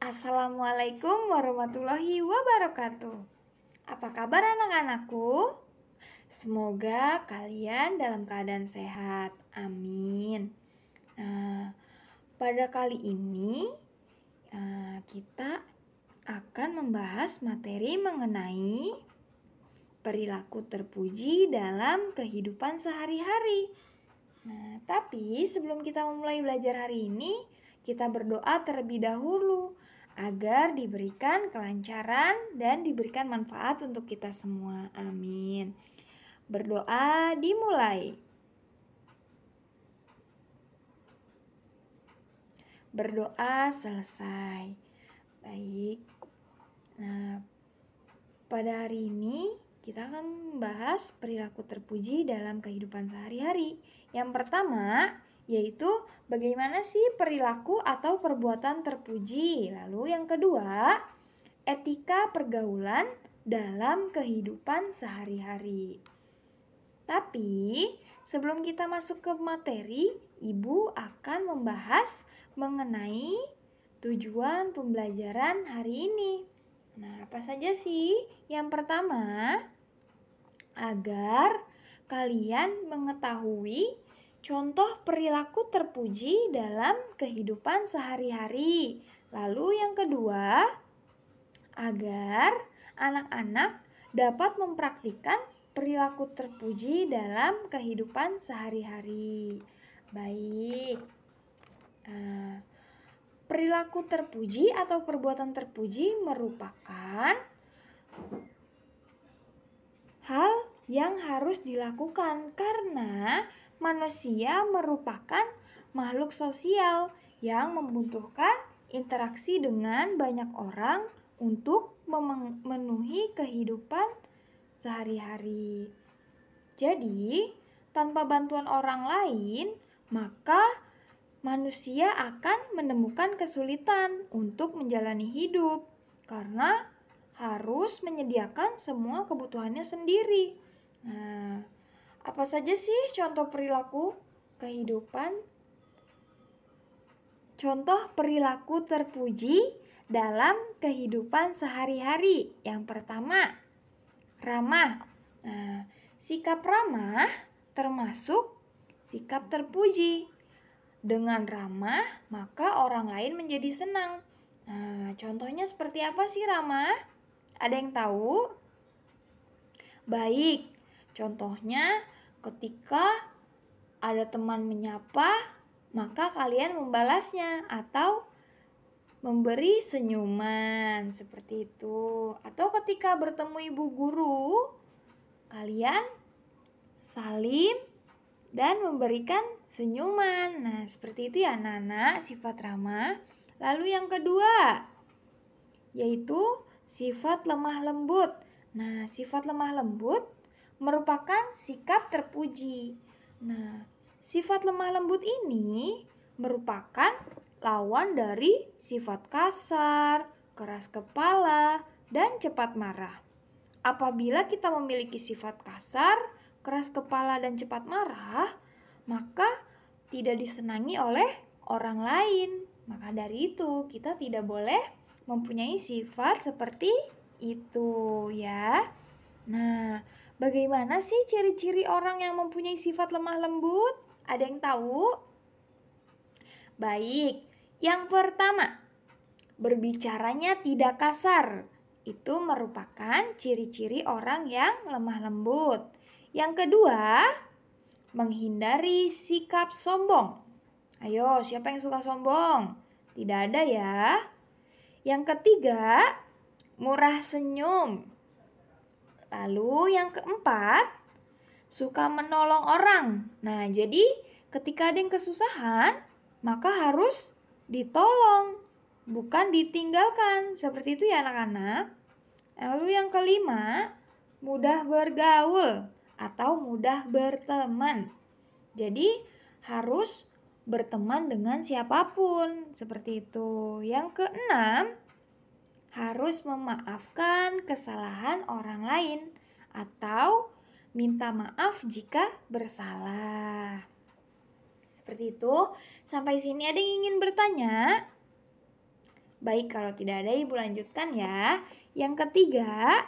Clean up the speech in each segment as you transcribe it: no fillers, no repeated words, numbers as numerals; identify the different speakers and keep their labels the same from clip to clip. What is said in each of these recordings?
Speaker 1: Assalamualaikum warahmatullahi wabarakatuh. Apa kabar anak-anakku? Semoga kalian dalam keadaan sehat. Amin. Nah, pada kali ini kita akan membahas materi mengenai perilaku terpuji dalam kehidupan sehari-hari. Nah, tapi sebelum kita memulai belajar hari ini, kita berdoa terlebih dahulu agar diberikan kelancaran dan diberikan manfaat untuk kita semua. Amin. Berdoa dimulai. Berdoa selesai. Baik. Nah, pada hari ini kita akan membahas perilaku terpuji dalam kehidupan sehari-hari. Yang pertama yaitu bagaimana sih perilaku atau perbuatan terpuji. Lalu yang kedua, etika pergaulan dalam kehidupan sehari-hari. Tapi sebelum kita masuk ke materi, Ibu akan membahas mengenai tujuan pembelajaran hari ini. Nah, apa saja sih? Yang pertama, agar kalian mengetahui contoh perilaku terpuji dalam kehidupan sehari-hari. Lalu yang kedua, agar anak-anak dapat mempraktikkan perilaku terpuji dalam kehidupan sehari-hari. Baik. Perilaku terpuji atau perbuatan terpuji merupakan hal yang harus dilakukan karena manusia merupakan makhluk sosial yang membutuhkan interaksi dengan banyak orang untuk memenuhi kehidupan sehari-hari. Jadi, tanpa bantuan orang lain, maka manusia akan menemukan kesulitan untuk menjalani hidup karena harus menyediakan semua kebutuhannya sendiri. Nah, apa saja sih contoh perilaku kehidupan? Contoh perilaku terpuji dalam kehidupan sehari-hari. Yang pertama, ramah. Nah, sikap ramah termasuk sikap terpuji. Dengan ramah, maka orang lain menjadi senang. Nah, contohnya seperti apa sih ramah? Ada yang tahu? Baik, contohnya ketika ada teman menyapa, maka kalian membalasnya atau memberi senyuman seperti itu. Atau ketika bertemu ibu guru, kalian salim dan memberikan senyuman. Nah, seperti itu ya anak-anak, sifat ramah. Lalu yang kedua, yaitu sifat lemah lembut. Nah, sifat lemah lembut merupakan sikap terpuji. Nah, sifat lemah lembut ini merupakan lawan dari sifat kasar, keras kepala, dan cepat marah. Apabila kita memiliki sifat kasar, keras kepala, dan cepat marah, maka tidak disenangi oleh orang lain. Maka dari itu, kita tidak boleh mempunyai sifat seperti itu ya. Nah, bagaimana sih ciri-ciri orang yang mempunyai sifat lemah lembut? Ada yang tahu? Baik, yang pertama, berbicaranya tidak kasar. Itu merupakan ciri-ciri orang yang lemah lembut. Yang kedua, menghindari sikap sombong. Ayo, siapa yang suka sombong? Tidak ada ya. Yang ketiga, murah senyum. Lalu yang keempat, suka menolong orang. Nah, jadi ketika ada yang kesusahan, maka harus ditolong, bukan ditinggalkan. Seperti itu ya anak-anak. Lalu yang kelima, mudah bergaul atau mudah berteman. Jadi harus berteman dengan siapapun, seperti itu. Yang keenam, harus memaafkan kesalahan orang lain atau minta maaf jika bersalah. Seperti itu. Sampai sini ada yang ingin bertanya? Baik, kalau tidak ada Ibu lanjutkan ya. Yang ketiga,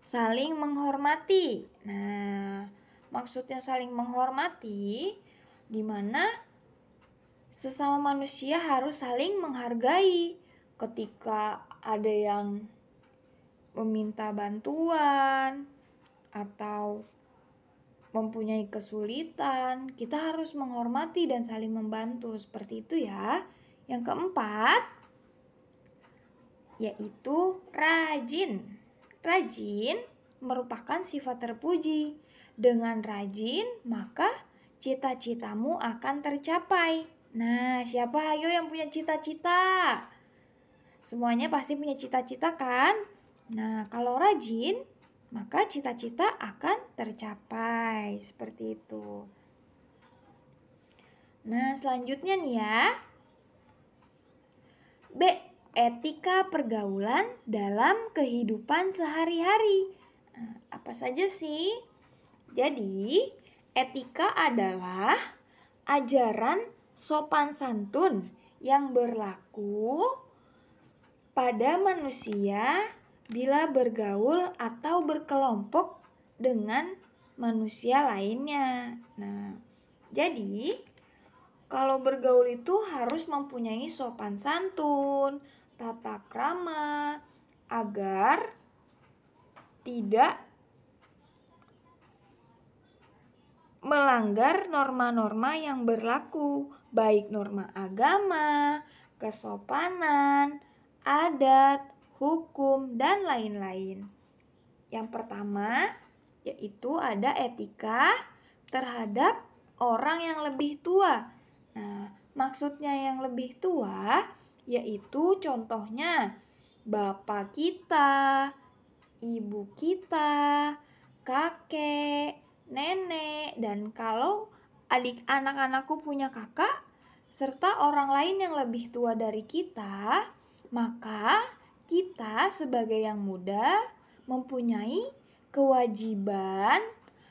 Speaker 1: saling menghormati. Nah, maksudnya saling menghormati di mana sesama manusia harus saling menghargai. Ketika ada yang meminta bantuan atau mempunyai kesulitan, kita harus menghormati dan saling membantu. Seperti itu ya. Yang keempat, yaitu rajin. Rajin merupakan sifat terpuji. Dengan rajin, maka cita-citamu akan tercapai. Nah, siapa ayo yang punya cita-cita? Semuanya pasti punya cita-cita kan? Nah, kalau rajin, maka cita-cita akan tercapai. Seperti itu. Nah, selanjutnya nih ya. B. Etika pergaulan dalam kehidupan sehari-hari. Nah, apa saja sih? Jadi, etika adalah ajaran sopan santun yang berlaku pada manusia bila bergaul atau berkelompok dengan manusia lainnya. Nah, jadi kalau bergaul itu harus mempunyai sopan santun, tata krama, agar tidak melanggar norma-norma yang berlaku, baik norma agama, kesopanan, adat, hukum, dan lain-lain. Yang pertama, yaitu ada etika terhadap orang yang lebih tua. Nah, maksudnya yang lebih tua, yaitu contohnya bapak kita, ibu kita, kakek, nenek, dan kalau anak-anakku punya kakak, serta orang lain yang lebih tua dari kita, maka kita sebagai yang muda mempunyai kewajiban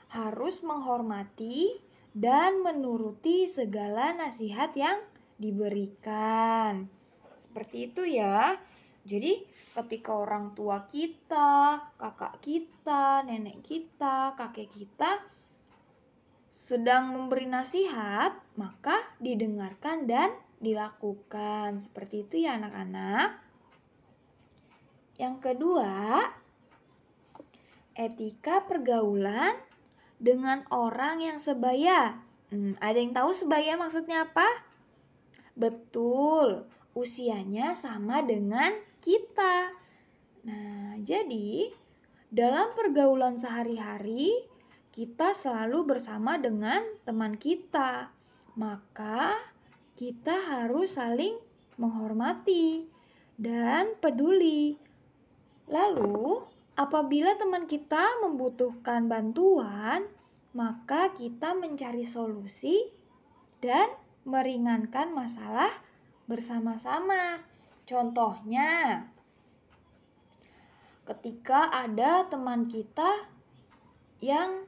Speaker 1: harus menghormati dan menuruti segala nasihat yang diberikan. Seperti itu ya. Jadi ketika orang tua kita, kakak kita, nenek kita, kakek kita sedang memberi nasihat, maka didengarkan dan dilakukan. Seperti itu ya anak-anak. Yang kedua, etika pergaulan dengan orang yang sebaya. Ada yang tahu sebaya maksudnya apa? Betul, usianya sama dengan kita. Nah, jadi dalam pergaulan sehari-hari kita selalu bersama dengan teman kita. Maka kita harus saling menghormati dan peduli. Lalu, apabila teman kita membutuhkan bantuan, maka kita mencari solusi dan meringankan masalah bersama-sama. Contohnya, ketika ada teman kita yang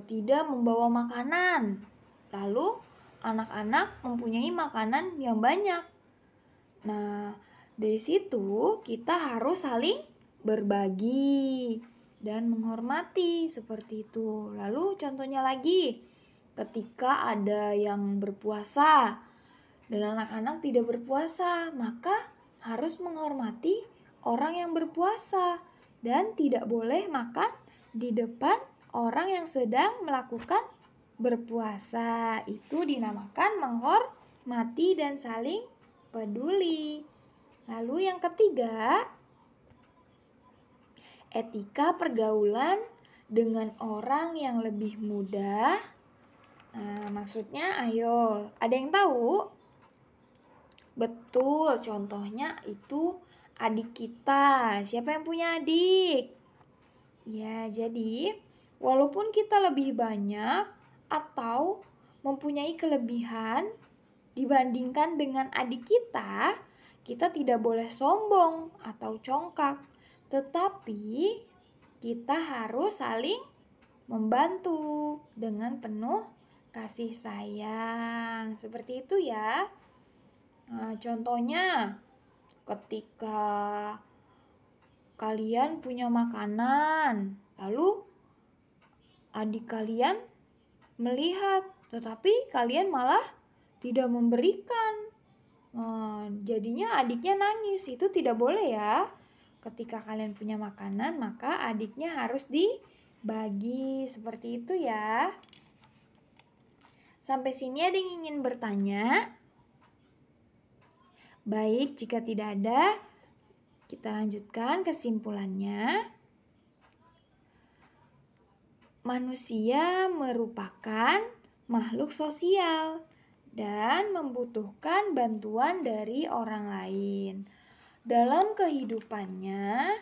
Speaker 1: tidak membawa makanan, lalu anak-anak mempunyai makanan yang banyak. Nah, dari situ kita harus saling berbagi dan menghormati seperti itu. Lalu contohnya lagi, ketika ada yang berpuasa dan anak-anak tidak berpuasa, maka harus menghormati orang yang berpuasa dan tidak boleh makan di depan orang yang sedang melakukan berpuasa. Itu dinamakan menghormati dan saling peduli. Lalu yang ketiga, etika pergaulan dengan orang yang lebih muda. Nah, maksudnya ayo, ada yang tahu? Betul, contohnya itu adik kita. Siapa yang punya adik? Ya, jadi walaupun kita lebih banyak atau mempunyai kelebihan dibandingkan dengan adik kita tidak boleh sombong atau congkak. Tetapi kita harus saling membantu dengan penuh kasih sayang. Seperti itu ya. Nah, contohnya ketika kalian punya makanan, lalu adik kalian melihat, tetapi kalian malah tidak memberikan. Jadinya adiknya nangis. Itu tidak boleh ya. Ketika kalian punya makanan, maka adiknya harus dibagi. Seperti itu ya. Sampai sini ada yang ingin bertanya? Baik, jika tidak ada, kita lanjutkan kesimpulannya. Manusia merupakan makhluk sosial dan membutuhkan bantuan dari orang lain. Dalam kehidupannya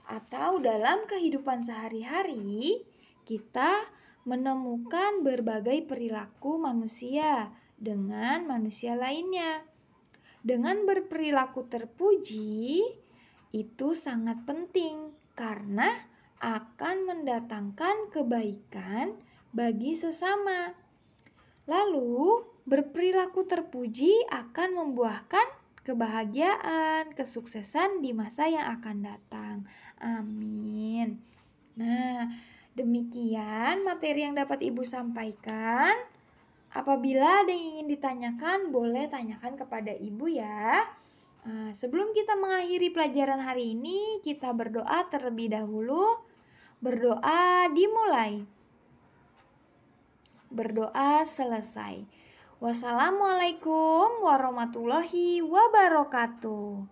Speaker 1: atau dalam kehidupan sehari-hari, kita menemukan berbagai perilaku manusia dengan manusia lainnya. Dengan berperilaku terpuji, itu sangat penting karena akan mendatangkan kebaikan bagi sesama. Lalu, berperilaku terpuji akan membuahkan kebahagiaan, kesuksesan di masa yang akan datang. Amin. Nah, demikian materi yang dapat Ibu sampaikan. Apabila ada yang ingin ditanyakan, boleh tanyakan kepada Ibu ya. Sebelum kita mengakhiri pelajaran hari ini, kita berdoa terlebih dahulu. Berdoa dimulai. Berdoa selesai. Wassalamualaikum warahmatullahi wabarakatuh.